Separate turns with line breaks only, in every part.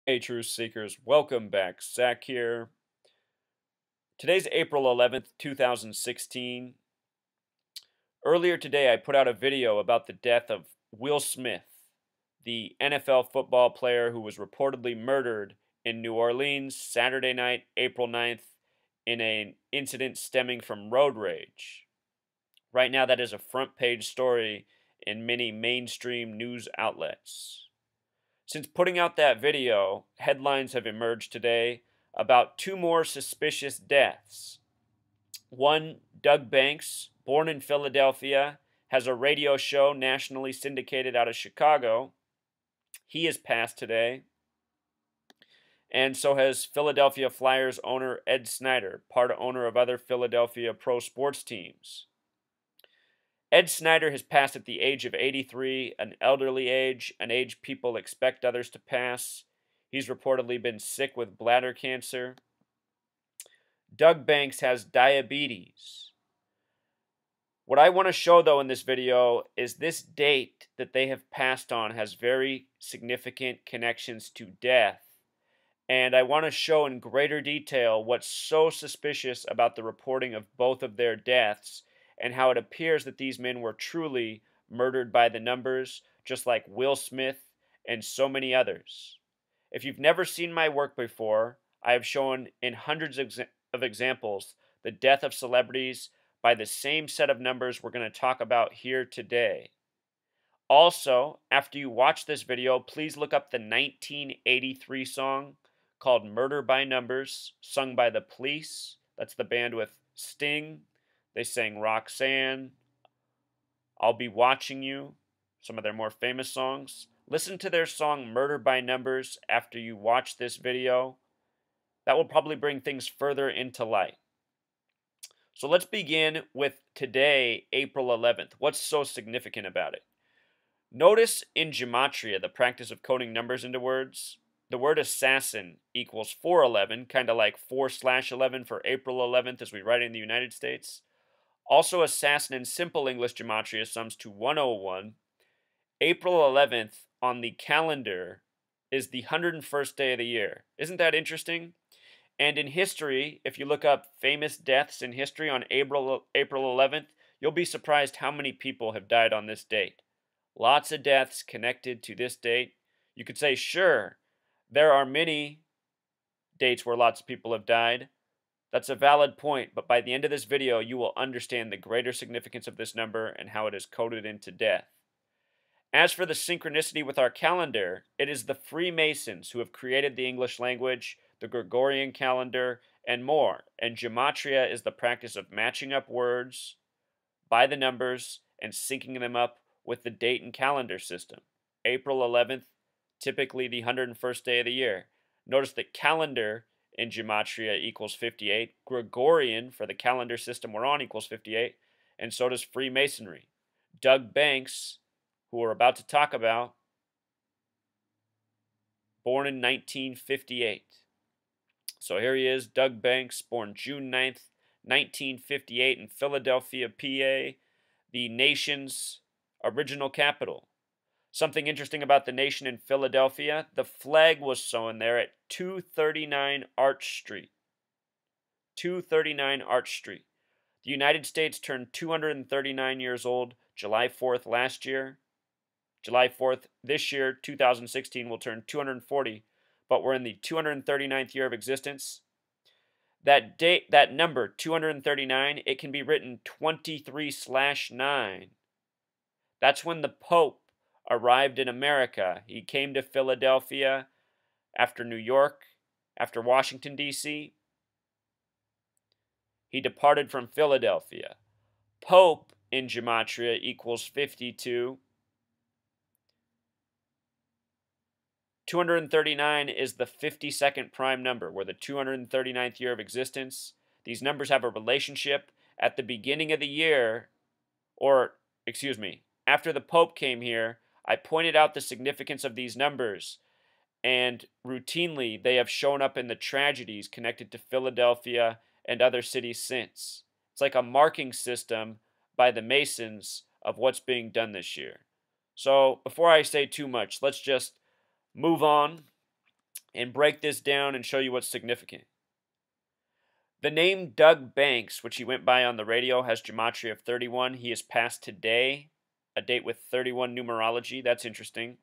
Hey, truth seekers, welcome back. Zach here. Today's April 11th, 2016. Earlier today, I put out a video about the death of Will Smith, the NFL football player who was reportedly murdered in New Orleans Saturday night, April 9th, in an incident stemming from road rage. Right now, that is a front page story in many mainstream news outlets. Since putting out that video, headlines have emerged today about two more suspicious deaths. One, Doug Banks, born in Philadelphia, has a radio show nationally syndicated out of Chicago. He has passed today. And so has Philadelphia Flyers owner Ed Snider, part owner of other Philadelphia pro sports teams. Ed Snider has passed at the age of 83, an elderly age, an age people expect others to pass. He's reportedly been sick with bladder cancer. Doug Banks has diabetes. What I want to show, though, in this video is this date that they have passed on has very significant connections to death. And I want to show in greater detail what's so suspicious about the reporting of both of their deaths and how it appears that these men were truly murdered by the numbers, just like Will Smith and so many others. If you've never seen my work before, I have shown in hundreds of examples the death of celebrities by the same set of numbers we're going to talk about here today. Also, after you watch this video, please look up the 1983 song called Murder by Numbers, sung by The Police. That's the band with Sting. They sang Roxanne, I'll Be Watching You, some of their more famous songs. Listen to their song Murder by Numbers after you watch this video. That will probably bring things further into light. So let's begin with today, April 11th. What's so significant about it? Notice in gematria, the practice of coding numbers into words, the word assassin equals 411, kind of like 4/11 for April 11th as we write in the United States. Also, assassin in simple English gematria sums to 101. April 11th on the calendar is the 101st day of the year. Isn't that interesting? And in history, if you look up famous deaths in history on April 11th, you'll be surprised how many people have died on this date. Lots of deaths connected to this date. You could say, sure, there are many dates where lots of people have died. That's a valid point, but by the end of this video, you will understand the greater significance of this number and how it is coded into death. As for the synchronicity with our calendar, it is the Freemasons who have created the English language, the Gregorian calendar, and more. And gematria is the practice of matching up words by the numbers and syncing them up with the date and calendar system. April 11th, typically the 101st day of the year. Notice that calendar in gematria equals 58. Gregorian, for the calendar system we're on, equals 58. And so does Freemasonry. Doug Banks, who we're about to talk about, born in 1958. So here he is, Doug Banks, born June 9th, 1958 in Philadelphia, PA, the nation's original capital. Something interesting about the nation in Philadelphia, the flag was sewn there at 239 Arch Street. 239 Arch Street. The United States turned 239 years old July 4th last year. July 4th this year, 2016, will turn 240, but we're in the 239th year of existence. That date, that number, 239, it can be written 23/9. That's when the Pope arrived in America. He came to Philadelphia after New York, after Washington, D.C. He departed from Philadelphia. Pope in gematria equals 52. 239 is the 52nd prime number. We're the 239th year of existence. These numbers have a relationship. At the beginning of the year, after the Pope came here, I pointed out the significance of these numbers, and routinely they have shown up in the tragedies connected to Philadelphia and other cities since. It's like a marking system by the Masons of what's being done this year. So before I say too much, let's just move on and break this down and show you what's significant. The name Doug Banks, which he went by on the radio, has gematria of 31. He is passed today, a date with 31 numerology. That's interesting.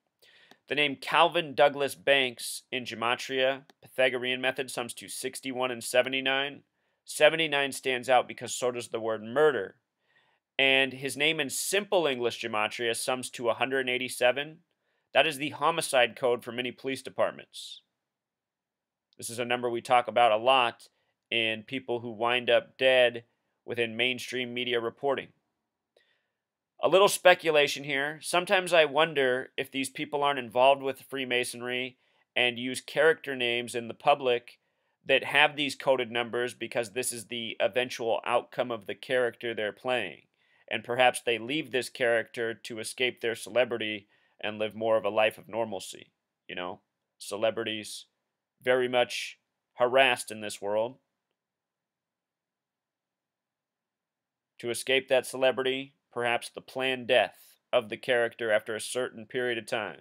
The name Calvin Douglas Banks in gematria, Pythagorean method, sums to 61 and 79. 79 stands out because so does the word murder. And his name in simple English gematria sums to 187. That is the homicide code for many police departments. This is a number we talk about a lot in people who wind up dead within mainstream media reporting. A little speculation here. Sometimes I wonder if these people aren't involved with Freemasonry and use character names in the public that have these coded numbers because this is the eventual outcome of the character they're playing. And perhaps they leave this character to escape their celebrity and live more of a life of normalcy. You know, celebrities very much harassed in this world. To escape that celebrity, perhaps the planned death of the character after a certain period of time.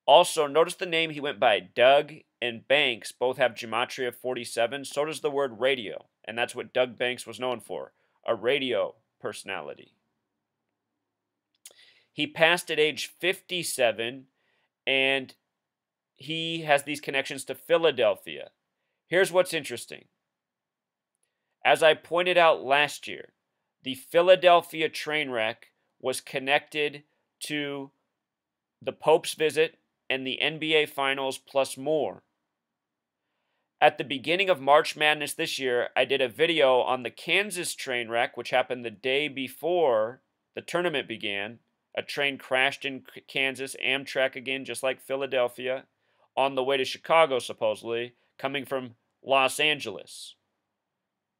Also, notice the name he went by. Doug and Banks both have gematria of 47. So does the word radio, and that's what Doug Banks was known for, a radio personality. He passed at age 57, and he has these connections to Philadelphia. Here's what's interesting. As I pointed out last year, the Philadelphia train wreck was connected to the Pope's visit and the NBA Finals plus more. At the beginning of March Madness this year, I did a video on the Kansas train wreck, which happened the day before the tournament began. A train crashed in Kansas, Amtrak again, just like Philadelphia, on the way to Chicago, supposedly, coming from Los Angeles.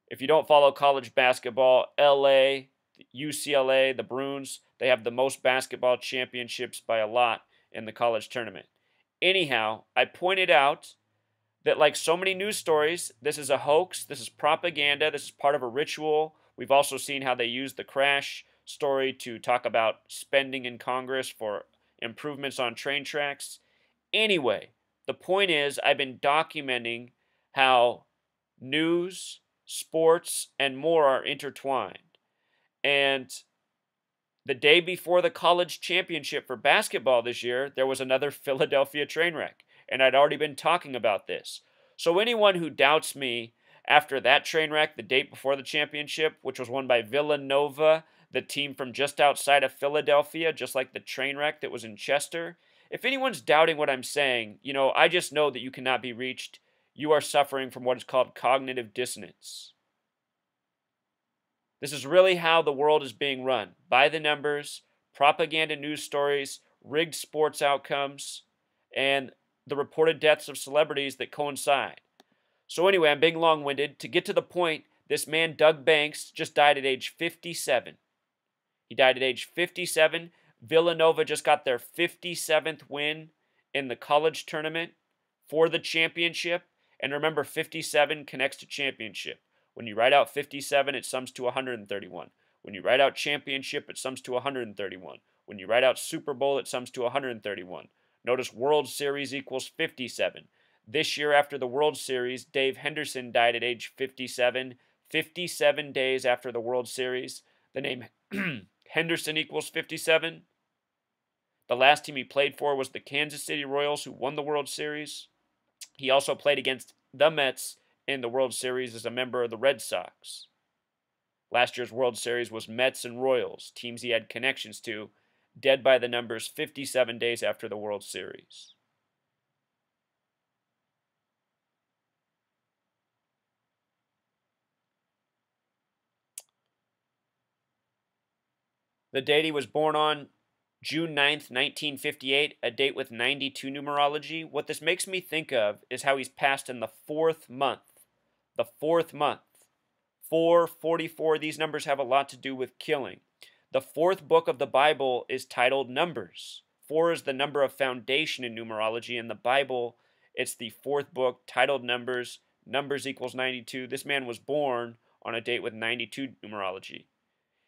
If you don't follow college basketball, LA, UCLA, the Bruins, they have the most basketball championships by a lot in the college tournament. Anyhow, I pointed out that like so many news stories, this is a hoax, this is propaganda, this is part of a ritual. We've also seen how they use the crash story to talk about spending in Congress for improvements on train tracks. Anyway, the point is I've been documenting how news, sports, and more are intertwined. And the day before the college championship for basketball this year, there was another Philadelphia train wreck. And I'd already been talking about this. So anyone who doubts me after that train wreck the date before the championship, which was won by Villanova, the team from just outside of Philadelphia, just like the train wreck that was in Chester, if anyone's doubting what I'm saying, I just know that you cannot be reached. You are suffering from what is called cognitive dissonance. This is really how the world is being run. By the numbers, propaganda news stories, rigged sports outcomes, and the reported deaths of celebrities that coincide. So anyway, I'm being long-winded. To get to the point, this man, Doug Banks, just died at age 57. He died at age 57. Villanova just got their 57th win in the college tournament for the championship. And remember, 57 connects to championship. When you write out 57, it sums to 131. When you write out championship, it sums to 131. When you write out Super Bowl, it sums to 131. Notice World Series equals 57. This year after the World Series, Dave Henderson died at age 57. 57 days after the World Series. The name Henderson equals 57. The last team he played for was the Kansas City Royals, who won the World Series. He also played against the Mets in the World Series as a member of the Red Sox. Last year's World Series was Mets and Royals, teams he had connections to, dead by the numbers 57 days after the World Series. The date he was born on, June 9th, 1958, a date with 92 numerology. What this makes me think of is how he's passed in the fourth month. The fourth month. 444, these numbers have a lot to do with killing. The fourth book of the Bible is titled Numbers. 4 is the number of foundation in numerology. In the Bible, it's the fourth book titled Numbers. Numbers equals 92. This man was born on a date with 92 numerology.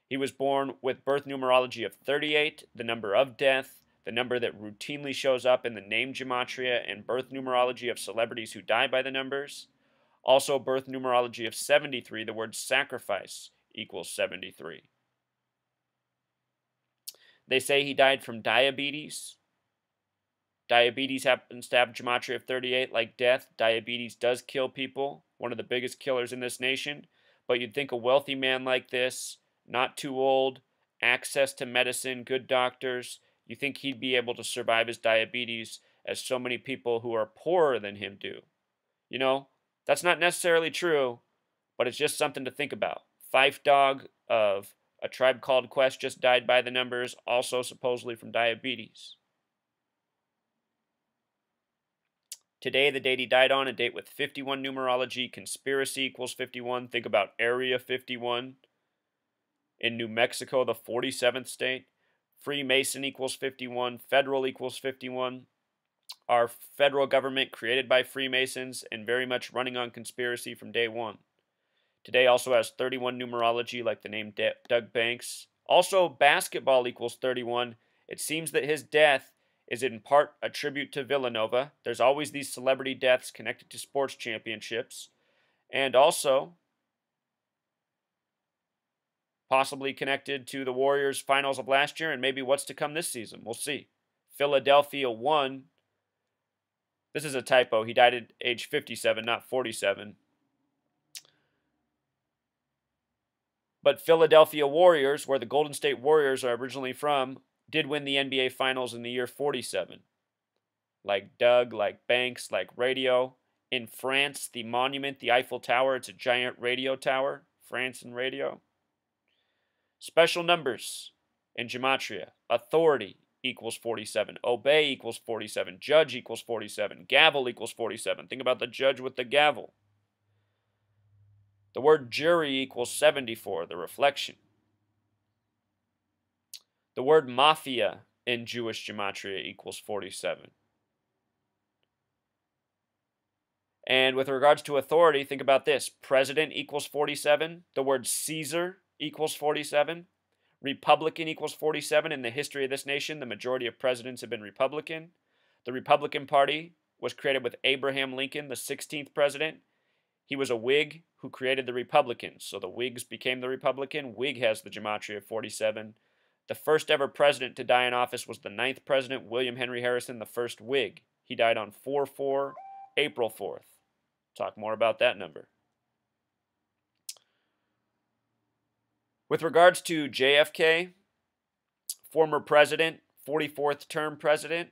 He was born with birth numerology of 38, the number of death, the number that routinely shows up in the name gematria and birth numerology of celebrities who die by the numbers. Also, birth numerology of 73, the word sacrifice equals 73. They say he died from diabetes. Diabetes happens to have gematria of 38, like death. Diabetes does kill people, one of the biggest killers in this nation. But you'd think a wealthy man like this, not too old, access to medicine, good doctors, you think he'd be able to survive his diabetes as so many people who are poorer than him do. You know, that's not necessarily true, but it's just something to think about. Fife Dog of A Tribe Called Quest just died by the numbers, also supposedly from diabetes. Today, the date he died on, a date with 51 numerology, conspiracy equals 51. Think about Area 51 in New Mexico, the 47th state. Freemason equals 51. Federal equals 51. Our federal government created by Freemasons and very much running on conspiracy from day one. Today also has 31 numerology, like the name Doug Banks. Also, basketball equals 31. It seems that his death is in part a tribute to Villanova. There's always these celebrity deaths connected to sports championships. And also, possibly connected to the Warriors' finals of last year and maybe what's to come this season. We'll see. Philadelphia won. This is a typo. He died at age 57, not 47. But Philadelphia Warriors, where the Golden State Warriors are originally from, did win the NBA Finals in the year 47. Like Doug, like Banks, like radio. In France, the monument, the Eiffel Tower, it's a giant radio tower. France and radio. Special numbers in gematria. Authority equals 47. Obey equals 47. Judge equals 47. Gavel equals 47. Think about the judge with the gavel. The word jury equals 74, the reflection. The word mafia in Jewish gematria equals 47. And with regards to authority, think about this. President equals 47. The word Caesar equals 47. Republican equals 47. In the history of this nation, the majority of presidents have been Republican. The Republican Party was created with Abraham Lincoln, the 16th president. He was a Whig who created the Republicans. So the Whigs became the Republican. Whig has the gematria of 47. The first ever president to die in office was the 9th president, William Henry Harrison, the first Whig. He died on 4/4, April 4th. Talk more about that number. With regards to JFK, former president, 44th term president,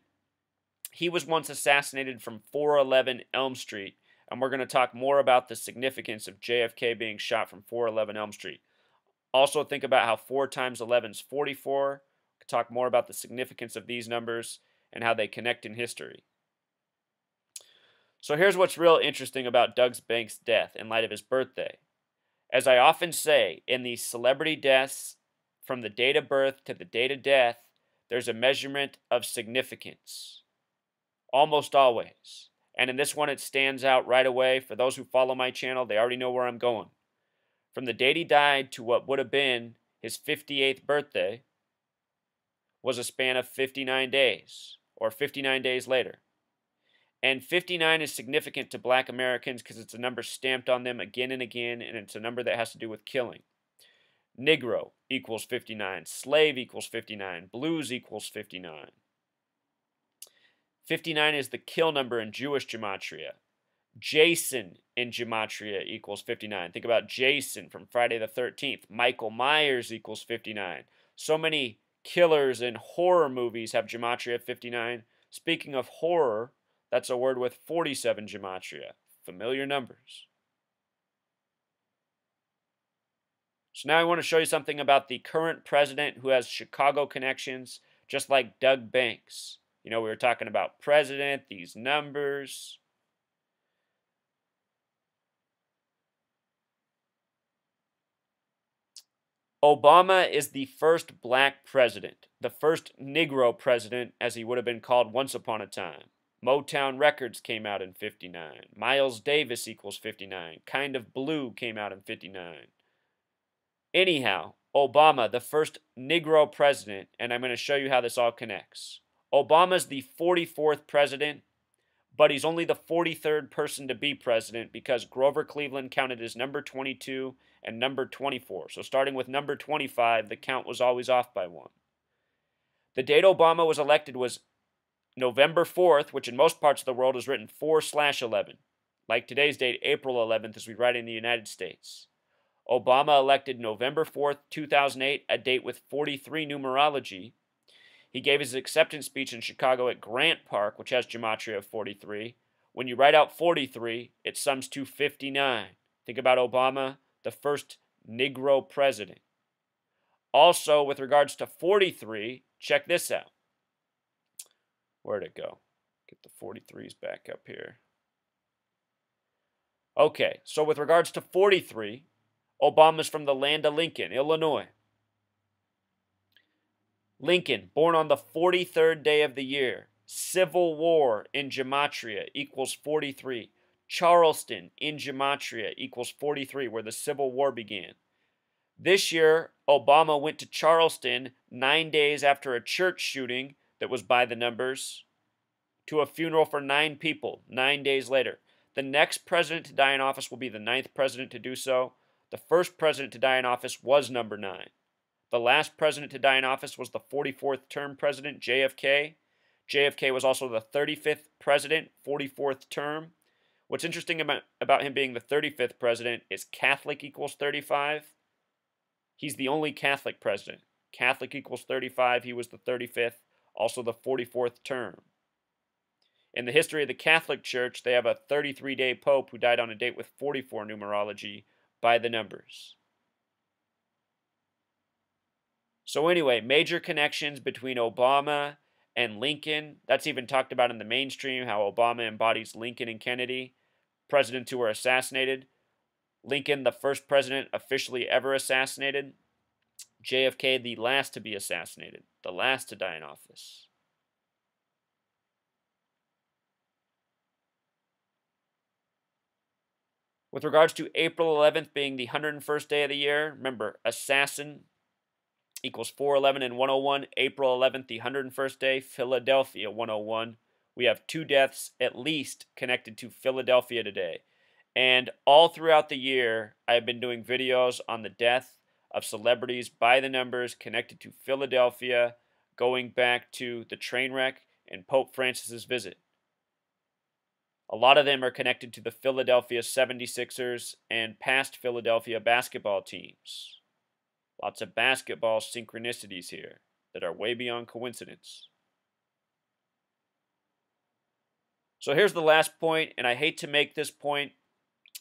he was once assassinated from 411 Elm Street, and we're going to talk more about the significance of JFK being shot from 411 Elm Street. Also think about how 4 times 11 is 44. We'll talk more about the significance of these numbers and how they connect in history. So here's what's real interesting about Doug Banks' death in light of his birthday. As I often say, in these celebrity deaths, from the date of birth to the date of death, there's a measurement of significance. Almost always. And in this one, it stands out right away. For those who follow my channel, they already know where I'm going. From the date he died to what would have been his 58th birthday was a span of 59 days, or 59 days later. And 59 is significant to black Americans because it's a number stamped on them again and again, and it's a number that has to do with killing. Negro equals 59. Slave equals 59. Blues equals 59. 59 is the kill number in Jewish gematria. Jason in gematria equals 59. Think about Jason from Friday the 13th. Michael Myers equals 59. So many killers in horror movies have gematria of 59. Speaking of horror, that's a word with 47 gematria. Familiar numbers. So now I want to show you something about the current president who has Chicago connections, just like Doug Banks. You know, we were talking about president, these numbers. Obama is the first black president, the first Negro president, as he would have been called once upon a time. Motown Records came out in 59. Miles Davis equals 59. Kind of Blue came out in 59. Anyhow, Obama, the first Negro president, and I'm going to show you how this all connects. Obama's the 44th president, but he's only the 43rd person to be president because Grover Cleveland counted as number 22 and number 24. So starting with number 25, the count was always off by one. The date Obama was elected was November 4th, which in most parts of the world is written 4/11. Like today's date, April 11th, as we write in the United States. Obama elected November 4th, 2008, a date with 43 numerology. He gave his acceptance speech in Chicago at Grant Park, which has gematria of 43. When you write out 43, it sums to 59. Think about Obama, the first Negro president. Also, with regards to 43, check this out. Where'd it go? Get the 43s back up here. Okay, so with regards to 43, Obama's from the land of Lincoln, Illinois. Lincoln, born on the 43rd day of the year. Civil War in gematria equals 43. Charleston in gematria equals 43, where the Civil War began. This year, Obama went to Charleston 9 days after a church shooting that was by the numbers to a funeral for 9 people 9 days later. The next president to die in office will be the 9th president to do so. The first president to die in office was number 9. The last president to die in office was the 44th term president, JFK. JFK was also the 35th president, 44th term. What's interesting about him being the 35th president is Catholic equals 35. He's the only Catholic president. Catholic equals 35. He was the 35th, also the 44th term. In the history of the Catholic Church, they have a 33-day pope who died on a date with 44 numerology by the numbers. So anyway, major connections between Obama and Lincoln. That's even talked about in the mainstream, how Obama embodies Lincoln and Kennedy, presidents who were assassinated. Lincoln, the first president officially ever assassinated. JFK, the last to be assassinated, the last to die in office. With regards to April 11th being the 101st day of the year, remember, assassin equals 411 and 101. April 11th, the 101st day, Philadelphia 101. We have 2 deaths at least connected to Philadelphia today. And all throughout the year, I have been doing videos on the death of celebrities by the numbers connected to Philadelphia, going back to the train wreck and Pope Francis's visit. A lot of them are connected to the Philadelphia 76ers and past Philadelphia basketball teams. Lots of basketball synchronicities here that are way beyond coincidence. So here's the last point, and I hate to make this point.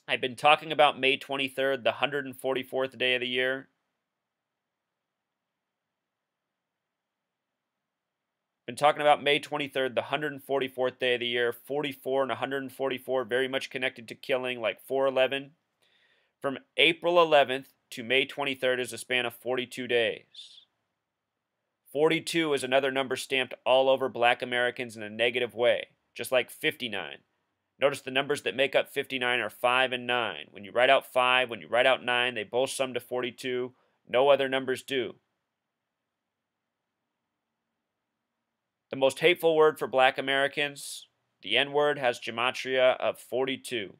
I've been talking about May 23rd, the 144th day of the year. Been talking about May 23rd, the 144th day of the year. 44 and 144, very much connected to killing, like 411. From April 11th to May 23rd is a span of 42 days. 42 is another number stamped all over black Americans in a negative way, just like 59. Notice the numbers that make up 59 are 5 and 9. When you write out 5, when you write out 9, they both sum to 42. No other numbers do. The most hateful word for black Americans, the N-word, has gematria of 42.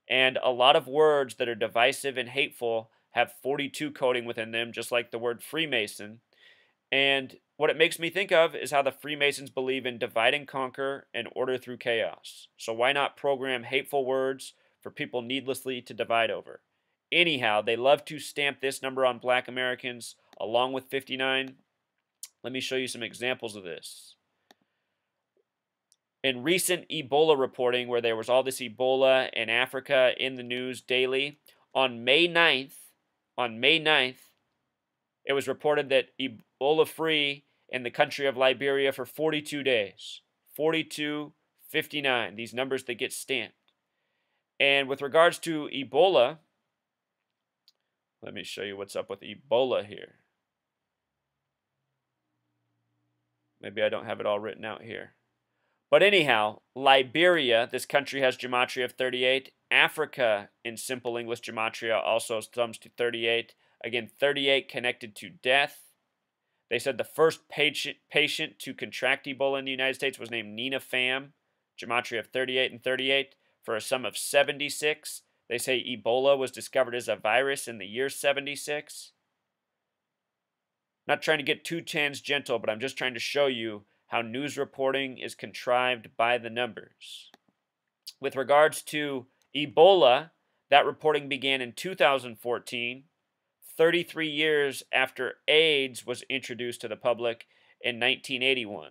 And a lot of words that are divisive and hateful have 42 coding within them, just like the word Freemason. And what it makes me think of is how the Freemasons believe in divide and conquer and order through chaos. So why not program hateful words for people needlessly to divide over? Anyhow, they love to stamp this number on black Americans along with 59. Let me show you some examples of this. In recent Ebola reporting, where there was all this Ebola in Africa in the news daily, on May 9th, it was reported that Ebola-free in the country of Liberia for 42 days. 42, 59, these numbers that get stamped. And with regards to Ebola, let me show you what's up with Ebola here. Maybe I don't have it all written out here. But anyhow, Liberia, this country has gematria of 38. Africa, in simple English gematria, also sums to 38. Again, 38 connected to death. They said the first patient to contract Ebola in the United States was named Nina Pham, gematria of 38 and 38, for a sum of 76. They say Ebola was discovered as a virus in the year 76. Not trying to get too tangential, but I'm just trying to show you how news reporting is contrived by the numbers. With regards to Ebola, that reporting began in 2014, 33 years after AIDS was introduced to the public in 1981.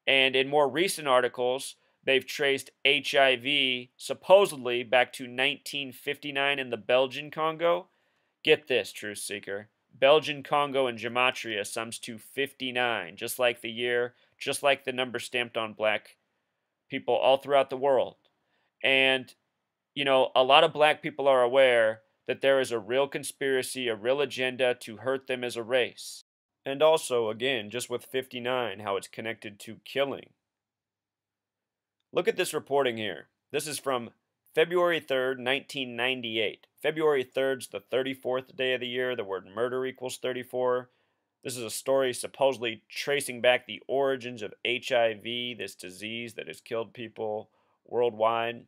And in more recent articles, they've traced HIV supposedly back to 1959 in the Belgian Congo. Get this, truth seeker. Belgian Congo in gematria sums to 59, just like the year, just like the number stamped on black people all throughout the world. And, you know, a lot of black people are aware that there is a real conspiracy, a real agenda to hurt them as a race. And also, again, just with 59, how it's connected to killing. Look at this reporting here. This is from February 3rd, 1998. February 3rd is the 34th day of the year. The word murder equals 34. This is a story supposedly tracing back the origins of HIV, this disease that has killed people worldwide.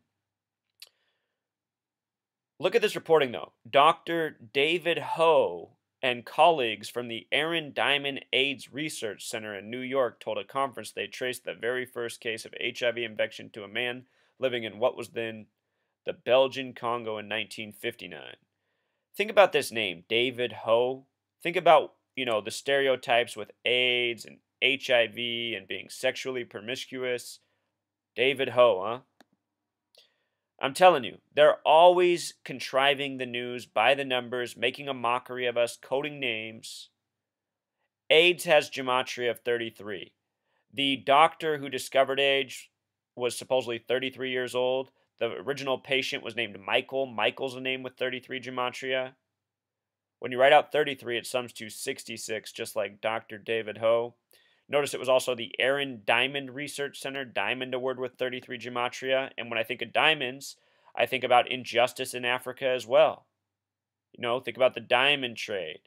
Look at this reporting, though. Dr. David Ho and colleagues from the Aaron Diamond AIDS Research Center in New York told a conference they traced the very first case of HIV infection to a man living in what was then the Belgian Congo in 1959. Think about this name, David Ho. Think about, you know, the stereotypes with AIDS and HIV and being sexually promiscuous. David Ho, huh? I'm telling you, they're always contriving the news by the numbers, making a mockery of us, coding names. AIDS has gematria of 33. The doctor who discovered AIDS was supposedly 33 years old. The original patient was named Michael. Michael's a name with 33 gematria. When you write out 33, it sums to 66, just like Dr. David Ho. Notice it was also the Aaron Diamond Research Center, Diamond Award with 33 gematria. And when I think of diamonds, I think about injustice in Africa as well. You know, think about the diamond trade.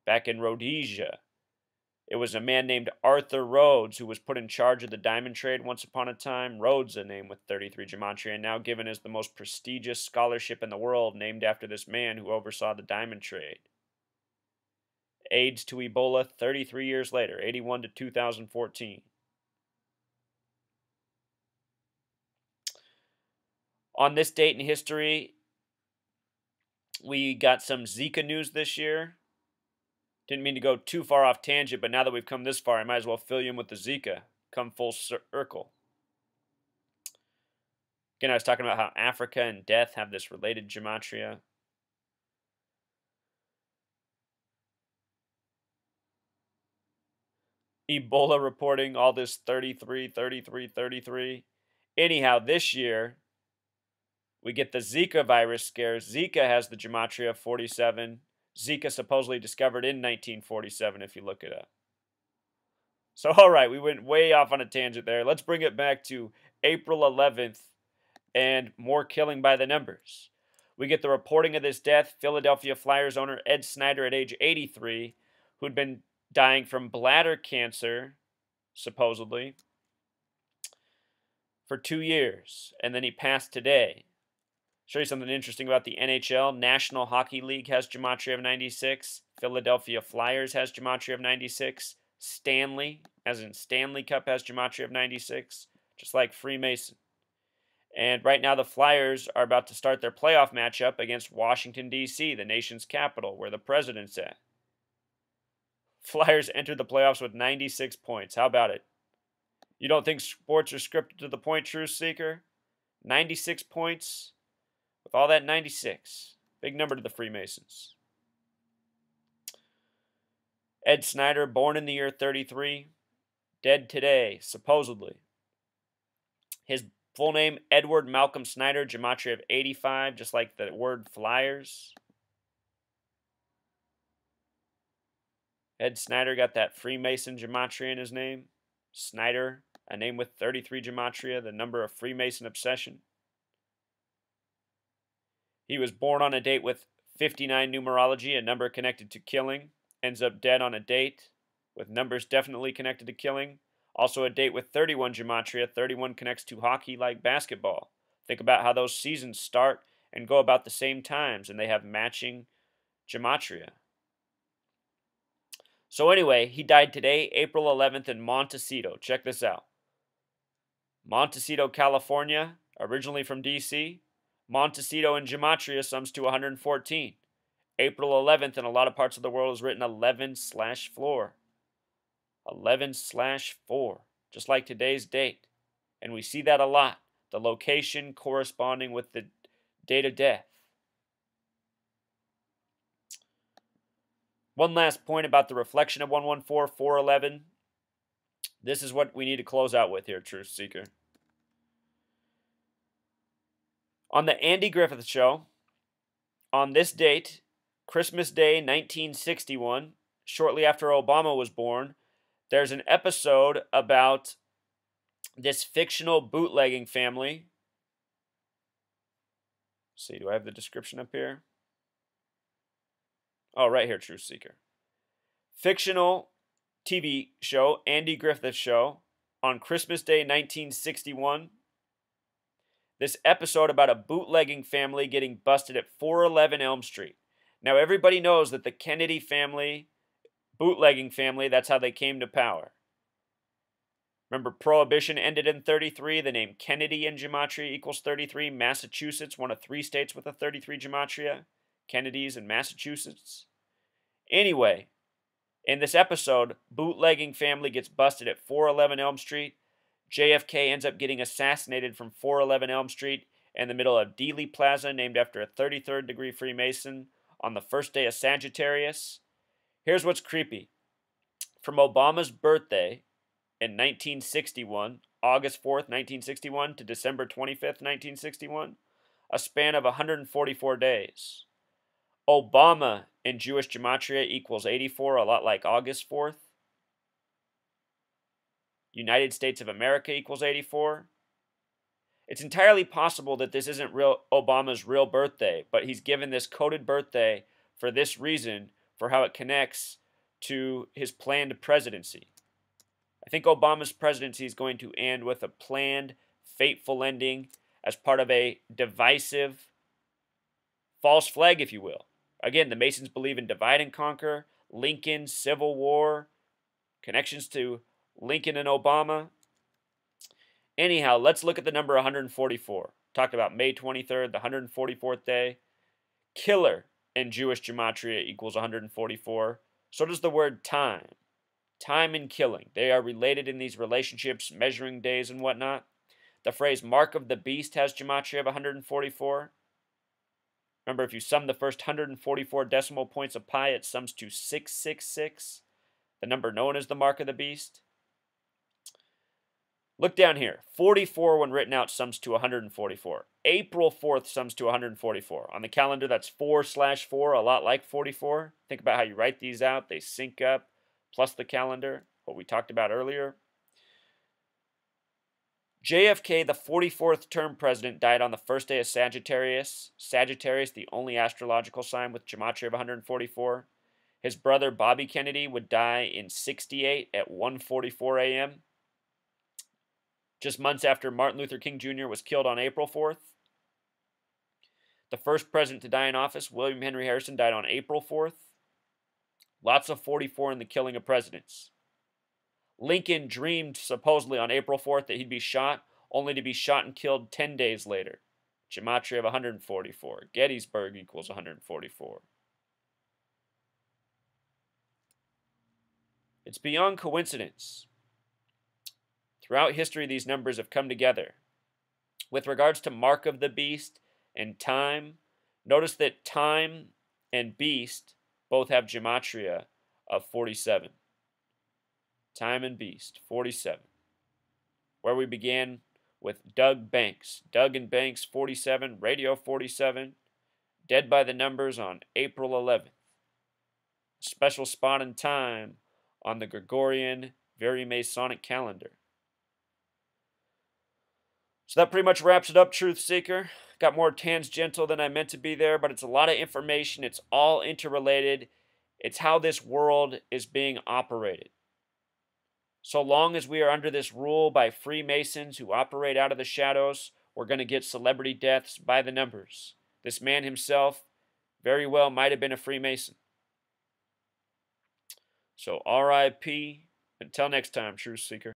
Back in Rhodesia, it was a man named Arthur Rhodes who was put in charge of the diamond trade once upon a time. Rhodes, a name with 33 gematria, and now given as the most prestigious scholarship in the world, named after this man who oversaw the diamond trade. AIDS to Ebola 33 years later, 81 to 2014. On this date in history, we got some Zika news this year. Didn't mean to go too far off tangent, but now that we've come this far, I might as well fill you in with the Zika. Come full circle. Again, I was talking about how Africa and death have this related gematria. Ebola reporting all this 33, 33, 33. Anyhow, this year, we get the Zika virus scare. Zika has the gematria of 47. Zika supposedly discovered in 1947, if you look it up. So, all right, we went way off on a tangent there. Let's bring it back to April 11th and more killing by the numbers. We get the reporting of this death. Philadelphia Flyers owner Ed Snider at age 83, who'd been dying from bladder cancer, supposedly, for 2 years. And then he passed today. Show you something interesting about the NHL. National Hockey League has gematria of 96. Philadelphia Flyers has gematria of 96. Stanley, as in Stanley Cup, has gematria of 96, just like Freemason. And right now the Flyers are about to start their playoff matchup against Washington, D.C., the nation's capital, where the president's at. Flyers entered the playoffs with 96 points. How about it? You don't think sports are scripted to the point, truth seeker? 96 points with all that 96. Big number to the Freemasons. Ed Snider, born in the year 33, dead today, supposedly. His full name, Edward Malcolm Snider, gematria of 85, just like the word Flyers. Ed Snider got that Freemason gematria in his name. Snider, a name with 33 gematria, the number of Freemason obsession. He was born on a date with 59 numerology, a number connected to killing. ends up dead on a date, with numbers definitely connected to killing. Also a date with 31 gematria. 31 connects to hockey like basketball. Think about how those seasons start and go about the same times, and they have matching gematria. So anyway, he died today, April 11th in Montecito. Check this out. Montecito, California, originally from D.C. Montecito in gematria sums to 114. April 11th in a lot of parts of the world is written 11/4. 11/4, just like today's date. And we see that a lot, the location corresponding with the date of death. One last point about the reflection of 114, 411. This is what we need to close out with here, Truth Seeker. On the Andy Griffith Show, on this date, Christmas Day 1961, shortly after Obama was born, there's an episode about this fictional bootlegging family. Let's see, do I have the description up here? Oh, right here, Truth Seeker. Fictional TV show, Andy Griffith Show, on Christmas Day 1961. This episode about a bootlegging family getting busted at 411 Elm Street. Now, everybody knows that the Kennedy family, bootlegging family, that's how they came to power. Remember, Prohibition ended in 33. The name Kennedy in gematria equals 33. Massachusetts, one of 3 states with a 33 gematria. Kennedy's in Massachusetts. Anyway, in this episode, bootlegging family gets busted at 411 Elm Street. JFK ends up getting assassinated from 411 Elm Street in the middle of Dealey Plaza, named after a 33rd degree Freemason, on the first day of Sagittarius. Here's what's creepy. From Obama's birthday in 1961, August 4th, 1961, to December 25th, 1961, a span of 144 days. Obama in Jewish gematria equals 84, a lot like August 4th. United States of America equals 84. It's entirely possible that this isn't Obama's real birthday, but he's given this coded birthday for this reason, for how it connects to his planned presidency. I think Obama's presidency is going to end with a planned, fateful ending as part of a divisive false flag, if you will. Again, the Masons believe in divide and conquer, Lincoln, Civil War, connections to Lincoln and Obama. Anyhow, let's look at the number 144. Talked about May 23rd, the 144th day. Killer in Jewish gematria equals 144. So does the word time. Time and killing. They are related in these relationships, measuring days and whatnot. The phrase mark of the beast has gematria of 144. Remember, if you sum the first 144 decimal points of pi, it sums to 666, the number known as the mark of the beast. Look down here. 44 when written out sums to 144. April 4th sums to 144. On the calendar, that's 4/4, a lot like 44. Think about how you write these out. They sync up, plus the calendar, what we talked about earlier. JFK, the 44th term president, died on the first day of Sagittarius. Sagittarius, the only astrological sign with gematria of 144. His brother, Bobby Kennedy, would die in 68 at 1:44 a.m., just months after Martin Luther King Jr. was killed on April 4th. The first president to die in office, William Henry Harrison, died on April 4th. Lots of 44 in the killing of presidents. Lincoln dreamed, supposedly on April 4th, that he'd be shot, only to be shot and killed 10 days later. Gematria of 144. Gettysburg equals 144. It's beyond coincidence. Throughout history, these numbers have come together. With regards to mark of the beast and time, notice that time and beast both have gematria of 47. Time and beast, 47. Where we began with Doug Banks. Doug and Banks, 47. Radio, 47. Dead by the numbers on April 11th. Special spot in time on the Gregorian, very Masonic calendar. So that pretty much wraps it up, Truth Seeker. Got more tangential than I meant to be there, but it's a lot of information. It's all interrelated. It's how this world is being operated. So long as we are under this rule by Freemasons who operate out of the shadows, we're going to get celebrity deaths by the numbers. This man himself very well might have been a Freemason. So RIP. Until next time, Truth Seeker.